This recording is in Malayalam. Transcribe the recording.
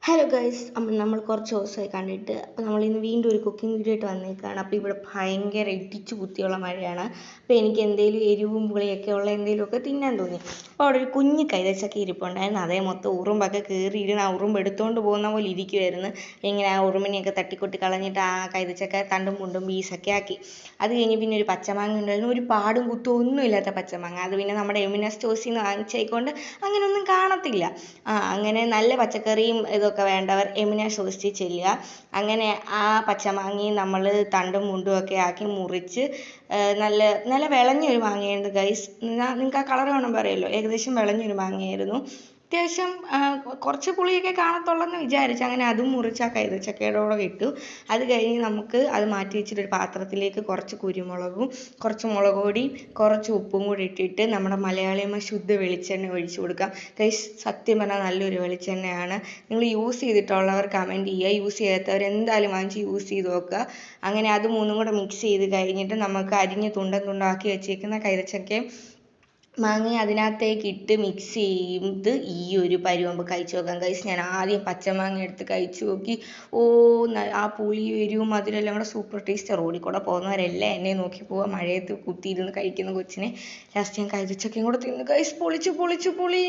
ഹലോ ഗൈസ്, അപ്പം നമ്മൾ കുറച്ച് ദിവസമായി കണ്ടിട്ട്. അപ്പോൾ നമ്മൾ ഇന്ന് വീണ്ടും ഒരു കുക്കിംഗ് വീഡിയോ ആയിട്ട് വന്നേക്കാണ്. അപ്പോൾ ഇവിടെ ഭയങ്കര ഇടിച്ചു കുത്തിയുള്ള മഴയാണ്. അപ്പോൾ എനിക്ക് എന്തെങ്കിലും എരിവും പുളിയൊക്കെ ഉള്ള എന്തെങ്കിലുമൊക്കെ തിന്നാൻ തോന്നി. അപ്പോൾ അവിടെ ഒരു കുഞ്ഞ് കൈതച്ചക്ക ഇരിപ്പുണ്ടായിരുന്നു. അതേ മൊത്തം ഉറുമ്പൊക്കെ കയറിയിരുന്ന് ആ ഉറുമ്പ് എടുത്തുകൊണ്ട് പോകുന്ന പോലെ ഇരിക്കുമായിരുന്നു. ഇങ്ങനെ ആ ഉറുമ്പിനെയൊക്കെ തട്ടിക്കൊട്ടി കളഞ്ഞിട്ട് ആ കൈതച്ചക്ക തണ്ടും മുണ്ടും പീസൊക്കെ ആക്കി. അത് കഴിഞ്ഞ് പിന്നെ ഒരു പച്ചമാങ്ങ ഉണ്ടായിരുന്നു, ഒരു പാടും കുത്തും ഒന്നും ഇല്ലാത്ത പച്ചമാങ്ങ. അത് പിന്നെ നമ്മുടെ എമിന സ്റ്റോഴ്സിൽ നിന്ന് വാങ്ങിച്ചേക്കൊണ്ട് അങ്ങനെയൊന്നും കാണത്തില്ല. അങ്ങനെ നല്ല പച്ചക്കറിയും ഇതൊക്കെ വേണ്ടവർ എമിന സ്റ്റോഴ്സിൽ ചെല്ലുക. അങ്ങനെ ആ പച്ചമാങ്ങയും നമ്മൾ തണ്ടും മുണ്ടും ഒക്കെ ആക്കി മുറിച്ച് നല്ല നല്ല വിളഞ്ഞൊരു മാങ്ങയായിരുന്നു ഗൈസ്. നിങ്ങൾക്ക് ആ കളർ കാണുമ്പോൾ അറിയാമല്ലോ, ഏകദേശം വിളഞ്ഞൊരു മാങ്ങയായിരുന്നു. അത്യാവശ്യം കുറച്ച് പുളിയൊക്കെ കാണത്തുള്ളെന്ന് വിചാരിച്ചു. അങ്ങനെ അതും മുറിച്ച് ആ കൈതച്ചക്കയുടെ കൂടെ ഇട്ടു. അത് കഴിഞ്ഞ് നമുക്ക് അത് മാറ്റി വെച്ചിട്ട് ഒരു പാത്രത്തിലേക്ക് കുറച്ച് കുരുമുളകും കുറച്ച് മുളക് പൊടിയും കുറച്ച് ഉപ്പും കൂടി ഇട്ടിട്ട് നമ്മുടെ മലയാളിയമ്മ ശുദ്ധ വെളിച്ചെണ്ണ ഒഴിച്ചു കൊടുക്കാം. ഗൈസ്, സത്യം പറഞ്ഞാൽ നല്ലൊരു വെളിച്ചെണ്ണയാണ്. നിങ്ങൾ യൂസ് ചെയ്തിട്ടുള്ളവർ കമൻറ്റ് ചെയ്യുക, യൂസ് ചെയ്യാത്തവർ എന്തായാലും വാങ്ങിച്ച് യൂസ് ചെയ്ത് നോക്കുക. അങ്ങനെ അത് മൂന്നും കൂടെ മിക്സ് ചെയ്ത് കഴിഞ്ഞിട്ട് നമുക്ക് അരിഞ്ഞ് തുണ്ടാക്കി വെച്ചേക്കുന്ന കൈതച്ചക്കയും മാങ്ങ അതിനകത്തേക്ക് ഇട്ട് മിക്സ് ചെയ്ത് ഈ ഒരു പരുവമ്പ് കഴിച്ചു നോക്കാം ഗൈസ്. ഞാൻ ആദ്യം പച്ചമാങ്ങ എടുത്ത് കഴിച്ചു നോക്കി. ആ പുളിയും എരിവും മധുരമെല്ലാം കൂടെ സൂപ്പർ ടേസ്റ്റ്. റോഡിൽ കൂടെ പോകുന്നവരെല്ലാം എന്നെ നോക്കി പോവുക, മഴയത്ത് കുത്തിയിരുന്ന് കഴിക്കുന്ന കൊച്ചിനെ. ലാസ്റ്റ് ഞാൻ കൈതച്ചക്കയും കൂടെ തിന്നു ഗൈസ്. പൊളിച്ചു പൊളി.